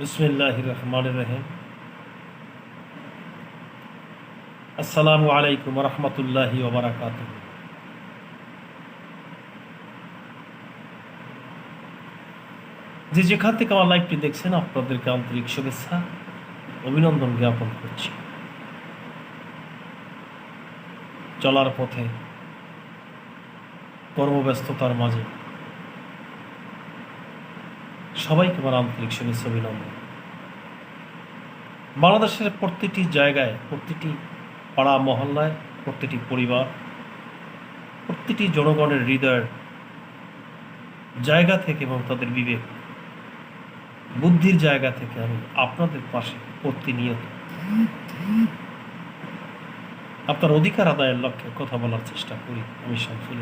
বিসমিল্লাহির রহমানির রহিম। আসসালামু আলাইকুম ওয়া রাহমাতুল্লাহি ওয়া বারাকাতুহু। যেখান থেকে আমার লাইভটি দেখছেন আপনাদেরকে আন্তরিক শুভেচ্ছা অভিনন্দন জ্ঞাপন করছি। চলার পথে কর্মব্যস্ততার মাঝে সবাইকে আমার আন্তরিক শুভেচ্ছা অভিনন্দন। বাংলাদেশের প্রতিটি জায়গায়, প্রতিটি পাড়া মহল্লায়, প্রতিটি পরিবার, প্রতিটি জনগণের হৃদয়ের জায়গা থেকে এবং তাদের বিবেক বুদ্ধির জায়গা থেকে আমি আপনাদের পাশে প্রতিনিয়ত আপনার অধিকার আদায়ের লক্ষ্যে কথা বলার চেষ্টা করি। আমি শামসুল